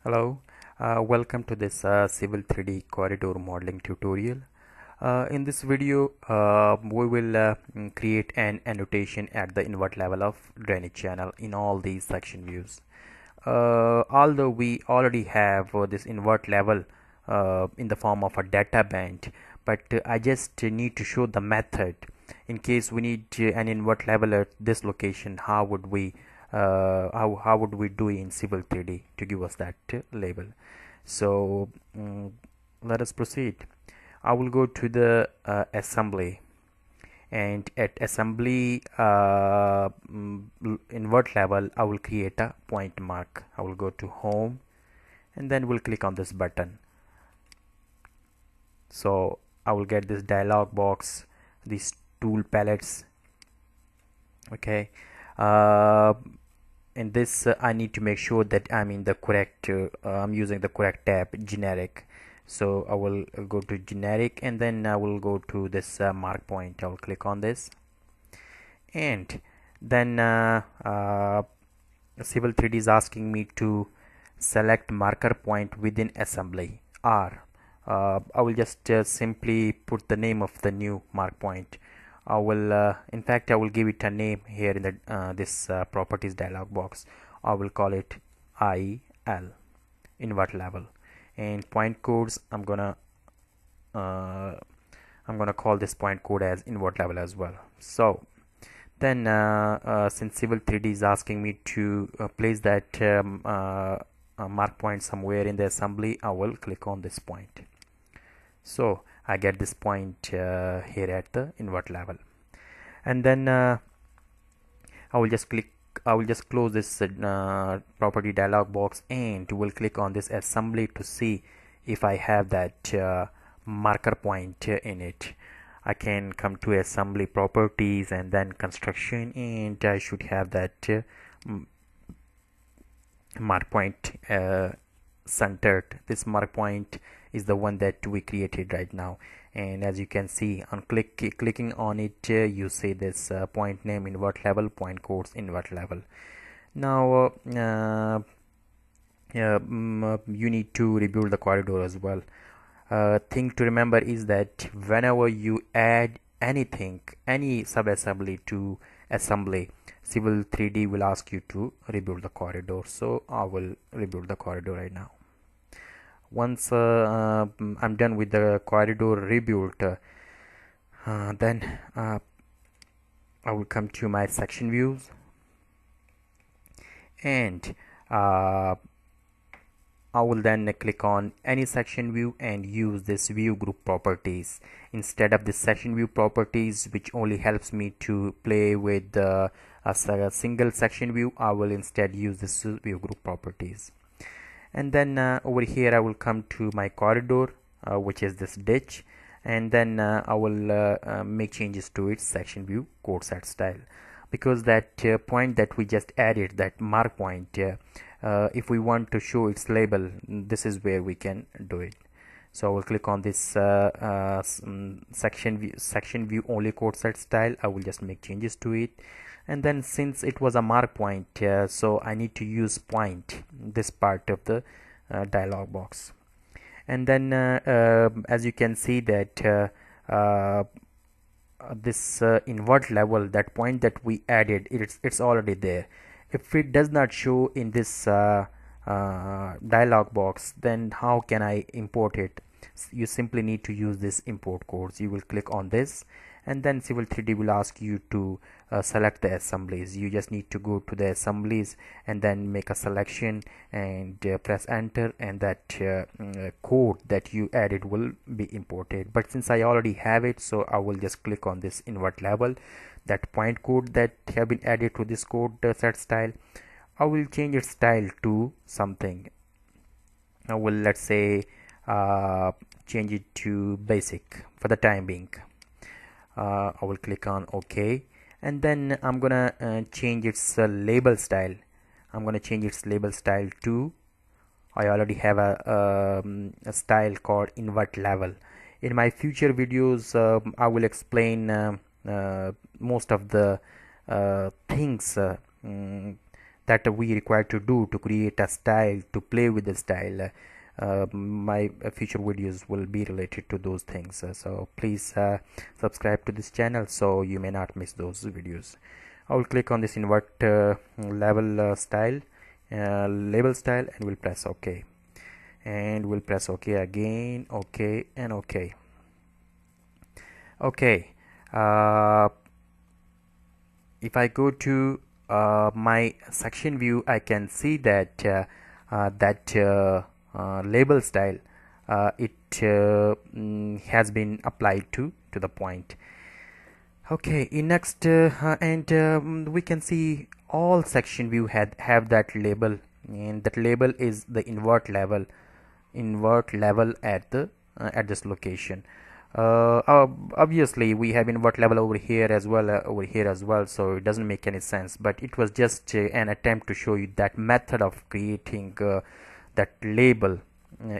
Hello, welcome to this Civil 3D corridor modeling tutorial. In this video, we will create an annotation at the invert level of drainage channel in all these section views. Although we already have this invert level in the form of a data band, but I just need to show the method in case we need an invert level at this location. How would we do in Civil 3D to give us that label? So let us proceed. I will go to the assembly, and at assembly invert level I will create a point mark. I will go to home and then we'll click on this button. So I will get this dialog box, these tool palettes. Okay, in this I need to make sure that I'm in the correct I'm using the correct tab, generic. So I will go to generic and then I will go to this mark point. I will click on this, and then Civil 3d is asking me to select marker point within assembly, or I will just simply put the name of the new mark point. I will in fact I will give it a name here in the this properties dialog box. I will call it IL, invert level, and point codes I'm gonna call this point code as invert level as well. So then since Civil 3d is asking me to place that mark point somewhere in the assembly, I will click on this point. So I get this point here at the invert level, and then I will just close this property dialog box and will click on this assembly to see if I have that marker point in it. I can come to assembly properties and then construction, and I should have that mark point centered. This mark point is the one that we created right now, and as you can see on clicking on it, you see this point name invert level, point codes invert level. Now you need to rebuild the corridor as well. Thing to remember is that whenever you add anything, any sub-assembly to assembly, Civil 3d will ask you to rebuild the corridor. So I will rebuild the corridor right now. Once I'm done with the corridor rebuild, then I will come to my section views, and I will then click on any section view and use this view group properties instead of this section view properties, which only helps me to play with a single section view. I will instead use this view group properties, and then over here I will come to my corridor, which is this ditch, and then I will make changes to its section view code set style, because that point that we just added, that mark point, if we want to show its label, this is where we can do it. So I will click on this section view only code set style. I will just make changes to it, and then since it was a mark point, so I need to use point, this part of the dialog box. And then as you can see that this invert level, that point that we added, it's already there. If it does not show in this dialog box, then how can I import it? You simply need to use this import codes. You will click on this, and then Civil 3d will ask you to select the assemblies. You just need to go to the assemblies and then make a selection and press enter, and that code that you added will be imported. But since I already have it, so I will just click on this invert level, that point code that have been added to this code set style. I will change its style to something. I will, let's say, change it to basic for the time being. I will click on OK, and then I'm gonna change its label style. I'm gonna change its label style to, I already have a style called invert level. In my future videos, I will explain most of the things that we require to do to create a style, to play with the style. My future videos will be related to those things, so please subscribe to this channel so you may not miss those videos. I will click on this invert level style, label style, and we'll press OK, and we'll press OK again, OK and OK. Okay, if I go to my section view, I can see that label style has been applied to the point. Okay, in next we can see all section view have that label, and that label is the invert level at this location. Obviously we have invert level over here as well, so it doesn't make any sense, but it was just an attempt to show you that method of creating that label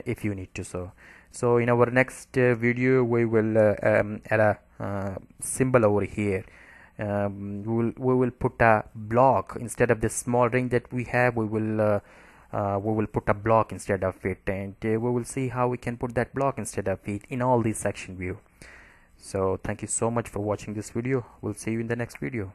if you need to. So in our next video we will add a symbol over here. We will put a block instead of this small ring that we have. We will put a block instead of it, and we will see how we can put that block instead of it in all these section view. So thank you so much for watching this video. We'll see you in the next video.